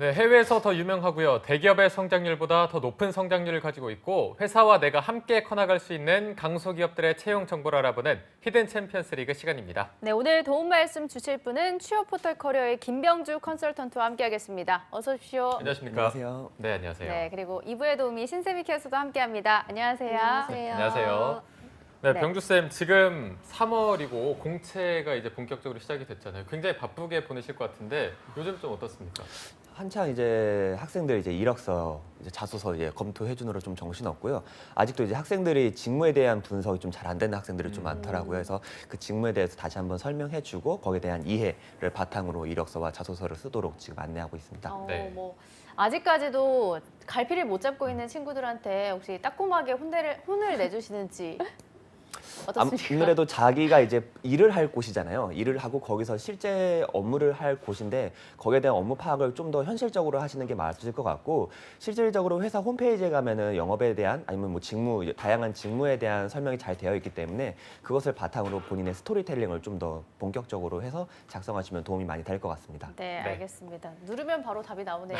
네, 해외에서 더 유명하고요. 대기업의 성장률보다 더 높은 성장률을 가지고 있고 회사와 내가 함께 커나갈 수 있는 강소기업들의 채용 정보를 알아보는 히든 챔피언스 리그 시간입니다. 네, 오늘 도움 말씀 주실 분은 취업 포털 커리어의 김병주 컨설턴트와 함께하겠습니다. 어서 오십시오. 안녕하십니까? 안녕하세요. 네, 안녕하세요. 네, 그리고 2부의 도우미 신세미 캐스터도 함께합니다. 안녕하세요. 안녕하세요. 네, 네. 병주쌤, 지금 3월이고 공채가 이제 본격적으로 시작이 됐잖아요. 굉장히 바쁘게 보내실 것 같은데 요즘 좀 어떻습니까? 한창 이제 학생들 이제 이력서, 이제 자소서 이제 검토해 주느라 좀 정신 없고요. 아직도 이제 학생들이 직무에 대한 분석이 좀 잘 안 되는 학생들이 좀 많더라고요. 그래서 그 직무에 대해서 다시 한번 설명해 주고 거기에 대한 이해를 바탕으로 이력서와 자소서를 쓰도록 지금 안내하고 있습니다. 네. 아직까지도 갈피를 못 잡고 있는 친구들한테 혹시 따끔하게 혼을 내주시는지 어떻습니까? 아무래도 자기가 이제 일을 할 곳이잖아요. 일을 하고 거기서 실제 업무를 할 곳인데 거기에 대한 업무 파악을 좀 더 현실적으로 하시는 게 맞을 것 같고, 실질적으로 회사 홈페이지에 가면은 영업에 대한 아니면 뭐 직무, 다양한 직무에 대한 설명이 잘 되어 있기 때문에 그것을 바탕으로 본인의 스토리텔링을 좀 더 본격적으로 해서 작성하시면 도움이 많이 될 것 같습니다. 네, 네. 알겠습니다. 누르면 바로 답이 나오네요.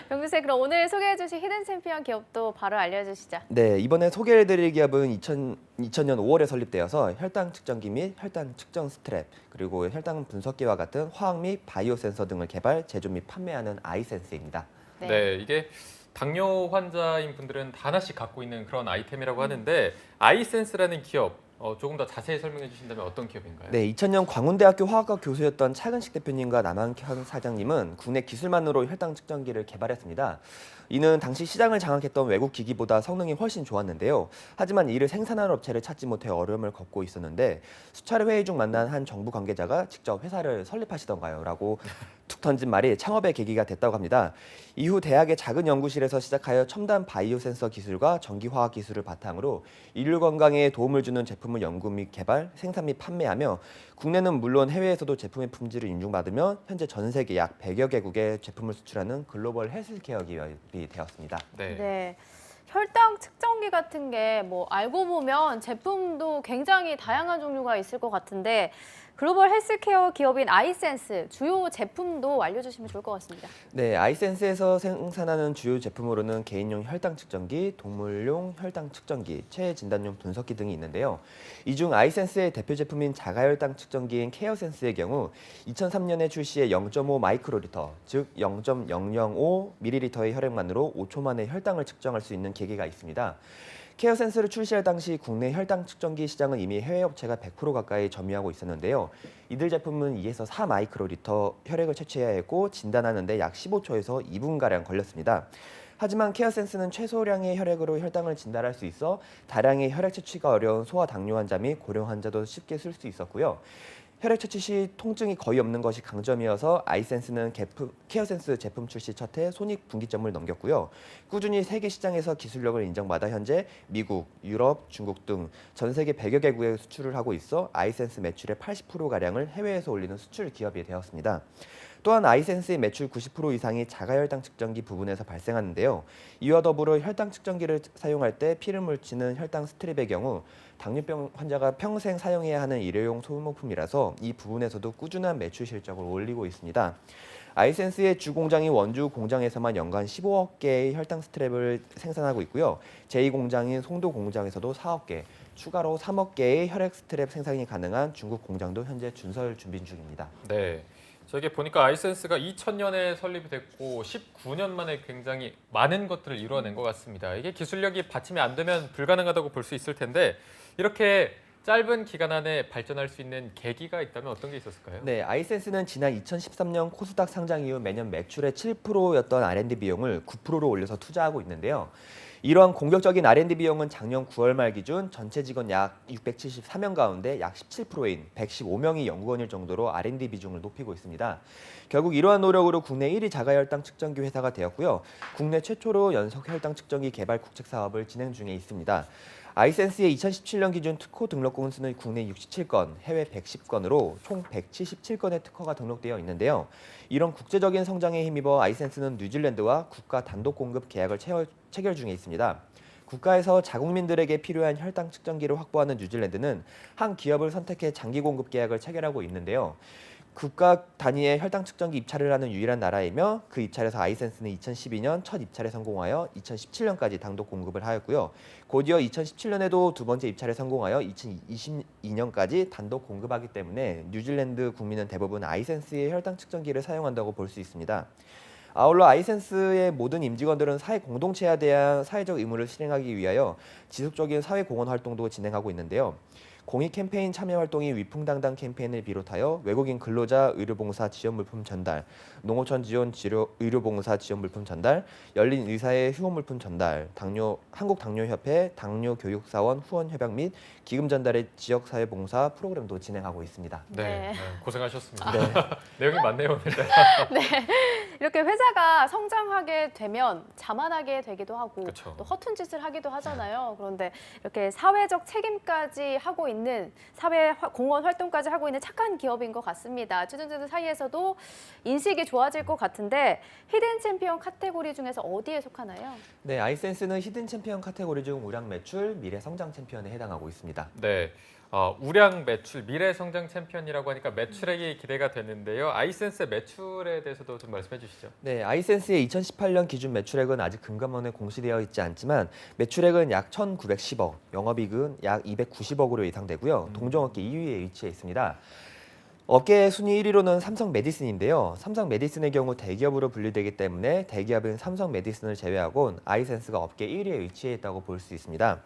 병주쌤, 그럼 오늘 소개해 주신 히든 챔피언 기업도 바로 알려주시죠. 네, 이번에 소개해드릴 기업은 2000년 5월에 설립되어서 혈당 측정기 및 혈당 측정 스트랩, 그리고 혈당 분석기와 같은 화학 및 바이오 센서 등을 개발, 제조 및 판매하는 아이센스입니다. 네, 이게 당뇨 환자인 분들은 다 하나씩 갖고 있는 그런 아이템이라고 하는데 아이센스라는 기업 조금 더 자세히 설명해 주신다면 어떤 기업인가요? 네, 2000년 광운대학교 화학과 교수였던 차근식 대표님과 남한현 사장님은 국내 기술만으로 혈당 측정기를 개발했습니다. 이는 당시 시장을 장악했던 외국 기기보다 성능이 훨씬 좋았는데요. 하지만 이를 생산하는 업체를 찾지 못해 어려움을 겪고 있었는데, 수차례 회의 중 만난 한 정부 관계자가 직접 회사를 설립하시던가요? 라고 툭 던진 말이 창업의 계기가 됐다고 합니다. 이후 대학의 작은 연구실에서 시작하여 첨단 바이오 센서 기술과 전기화학 기술을 바탕으로 인류 건강에 도움을 주는 제품을 연구 및 개발, 생산 및 판매하며 국내는 물론 해외에서도 제품의 품질을 인증받으며 현재 전 세계 약 100여 개국에 제품을 수출하는 글로벌 헬스케어 기업이 되었습니다. 네. 네. 혈당 측정기 같은 게 뭐 알고 보면 제품도 굉장히 다양한 종류가 있을 것 같은데 글로벌 헬스케어 기업인 아이센스 주요 제품도 알려주시면 좋을 것 같습니다. 네, 아이센스에서 생산하는 주요 제품으로는 개인용 혈당 측정기, 동물용 혈당 측정기, 체해 진단용 분석기 등이 있는데요. 이 중 아이센스의 대표 제품인 자가혈당 측정기인 케어센스의 경우 2003년에 출시해 0.5 마이크로리터, 즉 0.005 밀리리터의 혈액만으로 5초 만에 혈당을 측정할 수 있는 계기가 있습니다. 케어센스를 출시할 당시 국내 혈당 측정기 시장은 이미 해외 업체가 100% 가까이 점유하고 있었는데요. 이들 제품은 2에서 4 마이크로리터 혈액을 채취해야 했고 진단하는 데 약 15초에서 2분가량 걸렸습니다. 하지만 케어센스는 최소량의 혈액으로 혈당을 진단할 수 있어 다량의 혈액 채취가 어려운 소아 당뇨 환자 및 고령 환자도 쉽게 쓸 수 있었고요. 혈액 채취 시 통증이 거의 없는 것이 강점이어서 아이센스는 케어센스 제품 출시 첫 해 손익분기점을 넘겼고요. 꾸준히 세계 시장에서 기술력을 인정받아 현재 미국, 유럽, 중국 등 전 세계 100여 개국에 수출을 하고 있어 아이센스 매출의 80%가량을 해외에서 올리는 수출 기업이 되었습니다. 또한 아이센스의 매출 90% 이상이 자가혈당 측정기 부분에서 발생하는데요. 이와 더불어 혈당 측정기를 사용할 때 피를 묻히는 혈당 스트립의 경우 당뇨병 환자가 평생 사용해야 하는 일회용 소모품이라서 이 부분에서도 꾸준한 매출 실적을 올리고 있습니다. 아이센스의 주 공장인 원주 공장에서만 연간 15억 개의 혈당 스트랩을 생산하고 있고요. 제2공장인 송도 공장에서도 4억 개, 추가로 3억 개의 혈액 스트랩 생산이 가능한 중국 공장도 현재 준설 준비 중입니다. 네. 저게 보니까 아이센스가 2000년에 설립이 됐고 19년 만에 굉장히 많은 것들을 이루어낸 것 같습니다. 이게 기술력이 받침이 안 되면 불가능하다고 볼 수 있을 텐데 이렇게 짧은 기간 안에 발전할 수 있는 계기가 있다면 어떤 게 있었을까요? 네, 아이센스는 지난 2013년 코스닥 상장 이후 매년 매출의 7%였던 R&D 비용을 9%로 올려서 투자하고 있는데요. 이러한 공격적인 R&D 비용은 작년 9월 말 기준 전체 직원 약 674명 가운데 약 17%인 115명이 연구원일 정도로 R&D 비중을 높이고 있습니다. 결국 이러한 노력으로 국내 1위 자가혈당 측정기 회사가 되었고요. 국내 최초로 연속 혈당 측정기 개발 국책 사업을 진행 중에 있습니다. 아이센스의 2017년 기준 특허 등록 건수는 국내 67건, 해외 110건으로 총 177건의 특허가 등록되어 있는데요. 이런 국제적인 성장에 힘입어 아이센스는 뉴질랜드와 국가 단독 공급 계약을 체결 중에 있습니다. 국가에서 자국민들에게 필요한 혈당 측정기를 확보하는 뉴질랜드는 한 기업을 선택해 장기 공급 계약을 체결하고 있는데요. 국가 단위의 혈당 측정기 입찰을 하는 유일한 나라이며 그 입찰에서 아이센스는 2012년 첫 입찰에 성공하여 2017년까지 단독 공급을 하였고요. 곧이어 2017년에도 두 번째 입찰에 성공하여 2022년까지 단독 공급하기 때문에 뉴질랜드 국민은 대부분 아이센스의 혈당 측정기를 사용한다고 볼 수 있습니다. 아울러 아이센스의 모든 임직원들은 사회 공동체에 대한 사회적 의무를 실행하기 위하여 지속적인 사회 공헌 활동도 진행하고 있는데요. 공익 캠페인 참여 활동이 위풍당당 캠페인을 비롯하여 외국인 근로자 의료봉사 지원 물품 전달, 농어촌 지원 의료봉사 지원 물품 전달, 열린 의사회 후원 물품 전달, 한국 당뇨협회 당뇨 교육사원 후원 협약 및 기금 전달의 지역 사회 봉사 프로그램도 진행하고 있습니다. 네, 고생하셨습니다. 네. 내용이 많네요, 오늘. 이렇게 회사가 성장하게 되면 자만하게 되기도 하고 그쵸. 또 허튼 짓을 하기도 하잖아요. 그런데 이렇게 사회적 책임까지 하고 있는 사회 공헌 활동까지 하고 있는 착한 기업인 것 같습니다. 취준생들 사이에서도 인식이 좋아질 것 같은데 히든 챔피언 카테고리 중에서 어디에 속하나요? 네, 아이센스는 히든 챔피언 카테고리 중 우량 매출, 미래 성장 챔피언에 해당하고 있습니다. 네. 우량 매출, 미래 성장 챔피언이라고 하니까 매출액이 기대가 되는데요. 아이센스의 매출에 대해서도 좀 말씀해 주시죠. 네, 아이센스의 2018년 기준 매출액은 아직 금감원에 공시되어 있지 않지만 매출액은 약 1,910억, 영업이익은 약 290억으로 예상되고요. 동종업계 2위에 위치해 있습니다. 업계 순위 1위로는 삼성 메디슨인데요. 삼성 메디슨의 경우 대기업으로 분류되기 때문에 대기업인 삼성 메디슨을 제외하곤 아이센스가 업계 1위에 위치해 있다고 볼 수 있습니다.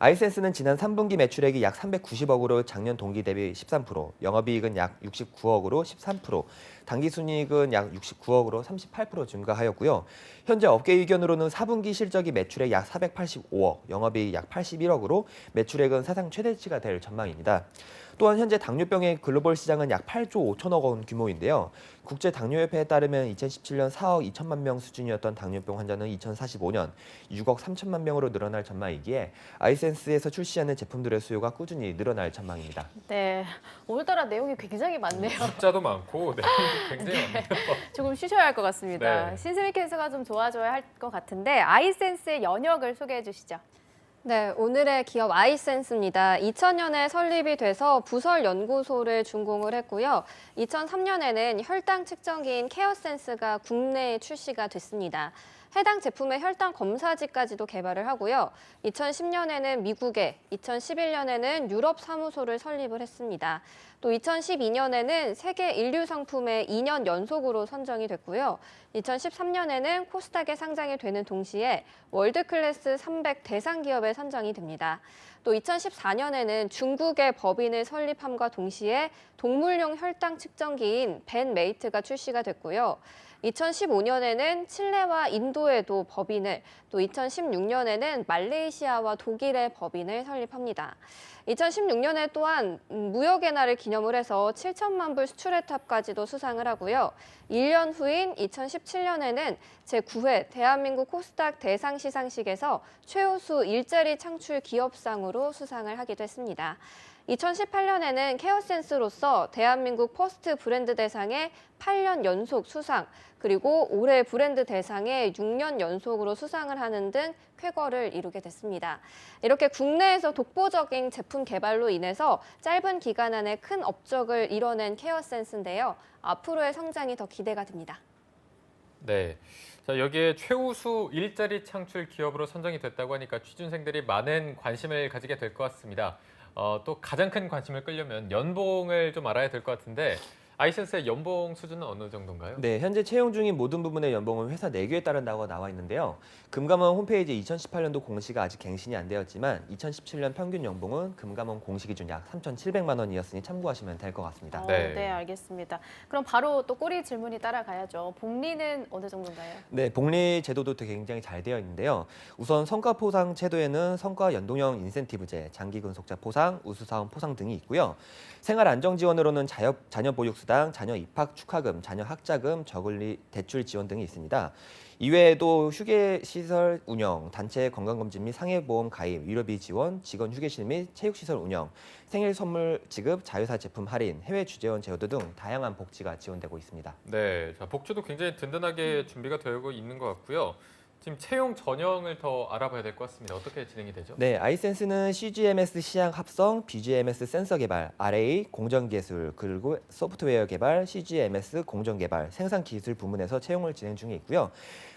아이센스는 지난 3분기 매출액이 약 390억으로 작년 동기 대비 13%, 영업이익은 약 69억으로 13%, 당기순이익은 약 69억으로 38% 증가하였고요. 현재 업계 의견으로는 4분기 실적이 매출액 약 485억, 영업이익 약 81억으로 매출액은 사상 최대치가 될 전망입니다. 또한 현재 당뇨병의 글로벌 시장은 약 8조 5천억 원 규모인데요. 국제당뇨협회에 따르면 2017년 4억 2천만 명 수준이었던 당뇨병 환자는 2045년 6억 3천만 명으로 늘어날 전망이기에 아이센스에서 출시하는 제품들의 수요가 꾸준히 늘어날 전망입니다. 네, 오늘따라 내용이 굉장히 많네요. 숫자도 많고 내용도 굉장히 많네요. 조금 쉬셔야 할 것 같습니다. 네. 신스미 캐스가 좀 도와줘야 할 것 같은데 아이센스의 연역을 소개해 주시죠. 네, 오늘의 기업 아이센스입니다. 2000년에 설립이 돼서 부설 연구소를 준공을 했고요. 2003년에는 혈당 측정기인 케어센스가 국내에 출시가 됐습니다. 해당 제품의 혈당 검사지까지도 개발을 하고요. 2010년에는 미국에, 2011년에는 유럽 사무소를 설립을 했습니다. 또 2012년에는 세계 인류 상품에 2년 연속으로 선정이 됐고요. 2013년에는 코스닥에 상장이 되는 동시에 월드클래스 300 대상 기업에 선정이 됩니다. 또 2014년에는 중국의 법인을 설립함과 동시에 동물용 혈당 측정기인 벤메이트가 출시가 됐고요. 2015년에는 칠레와 인도에도 법인을, 또 2016년에는 말레이시아와 독일의 법인을 설립합니다. 2016년에 또한 무역의 날을 기념을 해서 7천만 불 수출의 탑까지도 수상을 하고요. 1년 후인 2017년에는 제9회 대한민국 코스닥 대상 시상식에서 최우수 일자리 창출 기업상으로 수상을 하기도 했습니다. 2018년에는 케어센스로서 대한민국 퍼스트 브랜드 대상에 8년 연속 수상, 그리고 올해 브랜드 대상에 6년 연속으로 수상을 하는 등 쾌거를 이루게 됐습니다. 이렇게 국내에서 독보적인 제품 개발로 인해서 짧은 기간 안에 큰 업적을 이뤄낸 케어센스인데요. 앞으로의 성장이 더 기대가 됩니다. 네. 자, 여기에 최우수 일자리 창출 기업으로 선정이 됐다고 하니까 취준생들이 많은 관심을 가지게 될 것 같습니다. 또 가장 큰 관심을 끌려면 연봉을 좀 알아야 될 것 같은데 아이센스의 연봉 수준은 어느 정도인가요? 네, 현재 채용 중인 모든 부분의 연봉은 회사 내규에 따른다고 나와 있는데요. 금감원 홈페이지 2018년도 공시가 아직 갱신이 안 되었지만 2017년 평균 연봉은 금감원 공시 기준 약 3,700만 원이었으니 참고하시면 될 것 같습니다. 네, 알겠습니다. 그럼 바로 또 꼬리 질문이 따라가야죠. 복리는 어느 정도인가요? 네, 복리 제도도 되게 굉장히 잘 되어 있는데요. 우선 성과 포상 제도에는 성과 연동형 인센티브제, 장기 근속자 포상, 우수사원 포상 등이 있고요. 생활 안정 지원으로는 자녀 보육수당, 자녀 입학 축하금, 자녀 학자금, 저금리 대출 지원 등이 있습니다. 이외에도 휴게시설 운영, 단체 건강검진 및 상해보험 가입, 위로비 지원, 직원 휴게실 및 체육시설 운영, 생일 선물 지급, 자회사 제품 할인, 해외 주재원 제도 등 다양한 복지가 지원되고 있습니다. 네, 자, 복지도 굉장히 든든하게 준비가 되고 있는 것 같고요. 지금 채용 전형을 더 알아봐야 될 것 같습니다. 어떻게 진행이 되죠? 네, 아이센스는 CGMS 시향 합성, BGMS 센서 개발, RA 공정 기술, 그리고 소프트웨어 개발, CGMS 공정 개발, 생산 기술 부문에서 채용을 진행 중에 있고요.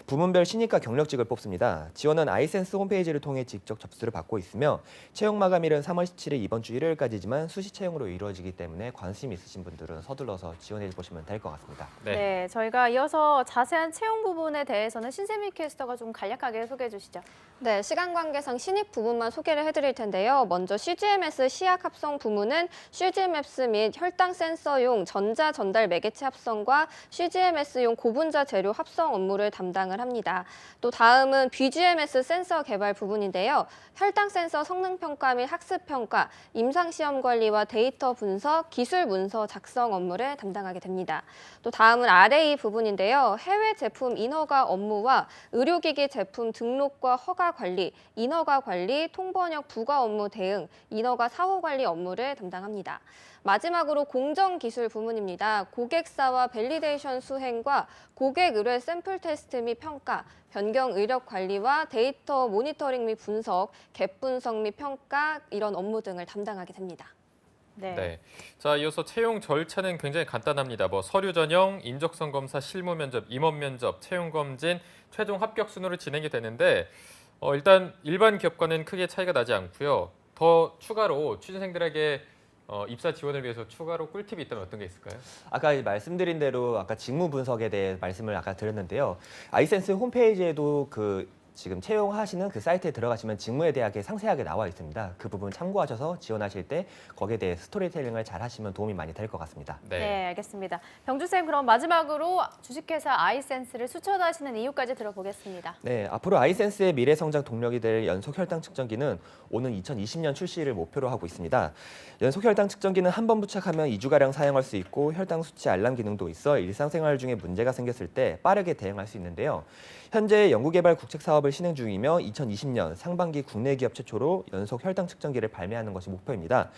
부문별 신입과 경력직을 뽑습니다. 지원은 아이센스 홈페이지를 통해 직접 접수를 받고 있으며 채용 마감일은 3월 17일 이번 주 일요일까지지만 수시 채용으로 이루어지기 때문에 관심 있으신 분들은 서둘러서 지원해 보시면 될 것 같습니다. 네, 저희가 이어서 자세한 채용 부분에 대해서는 신세미 캐스터가 좀 간략하게 소개해 주시죠. 네, 시간 관계상 신입 부분만 소개를 해드릴 텐데요. 먼저 CGMS 시약 합성 부문은 CGMS 및 혈당 센서용 전자 전달 매개체 합성과 CGMS용 고분자 재료 합성 업무를 담당을 합니다. 또 다음은 BGMS 센서 개발 부분인데요. 혈당 센서 성능 평가 및 학습 평가, 임상 시험 관리와 데이터 분석, 기술 문서 작성 업무를 담당하게 됩니다. 또 다음은 RA 부분인데요. 해외 제품 인허가 업무와 의료기기 제품 등록과 허가 관리, 인허가 관리, 통번역 부가 업무 대응, 인허가 사후 관리 업무를 담당합니다. 마지막으로 공정기술 부문입니다. 고객사와 밸리데이션 수행과 고객 의뢰 샘플 테스트 및 평가, 변경 의력 관리와 데이터 모니터링 및 분석, 갭 분석 및 평가 이런 업무 등을 담당하게 됩니다. 네. 자, 이어서 채용 절차는 굉장히 간단합니다. 뭐 서류 전형, 인적성 검사, 실무 면접, 임원 면접, 채용 검진, 최종 합격 순으로 진행이 되는데 일단 일반 기업과는 크게 차이가 나지 않고요. 더 추가로 취준생들에게 입사 지원을 위해서 추가로 꿀팁이 있다면 어떤 게 있을까요? 아까 말씀드린 대로 아까 직무 분석에 대해 말씀을 아까 드렸는데요. 아이센스 홈페이지에도 지금 채용하시는 그 사이트에 들어가시면 직무에 대하게 상세하게 나와 있습니다. 그 부분 참고하셔서 지원하실 때 거기에 대해 스토리텔링을 잘 하시면 도움이 많이 될 것 같습니다. 네, 알겠습니다. 병주쌤, 그럼 마지막으로 주식회사 아이센스를 추천하시는 이유까지 들어보겠습니다. 네, 앞으로 아이센스의 미래 성장 동력이 될 연속 혈당 측정기는 오는 2020년 출시를 목표로 하고 있습니다. 연속 혈당 측정기는 한 번 부착하면 2주가량 사용할 수 있고 혈당 수치 알람 기능도 있어 일상생활 중에 문제가 생겼을 때 빠르게 대응할 수 있는데요. 현재 연구개발 국책 사업을 진행 중이며 2020년 상반기 국내 기업 최초로 연속 혈당 측정기를 발매하는 것이 목표입니다.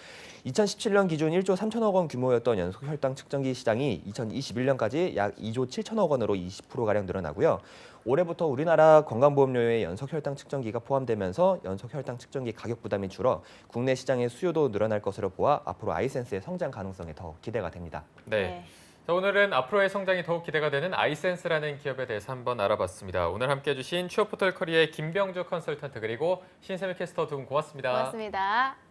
2017년 기준 1조 3천억 원 규모였던 연속 혈당 측정기 시장이 2021년까지 약 2조 7천억 원으로 20%가량 늘어나고요. 올해부터 우리나라 건강보험료에 연속 혈당 측정기가 포함되면서 연속 혈당 측정기 가격 부담이 줄어 국내 시장의 수요도 늘어날 것으로 보아 앞으로 아이센스의 성장 가능성이 더 기대가 됩니다. 네. 자, 오늘은 앞으로의 성장이 더욱 기대가 되는 아이센스라는 기업에 대해서 한번 알아봤습니다. 오늘 함께해 주신 취업포털 커리어의 김병주 컨설턴트 그리고 신세미 캐스터 두 분 고맙습니다. 고맙습니다.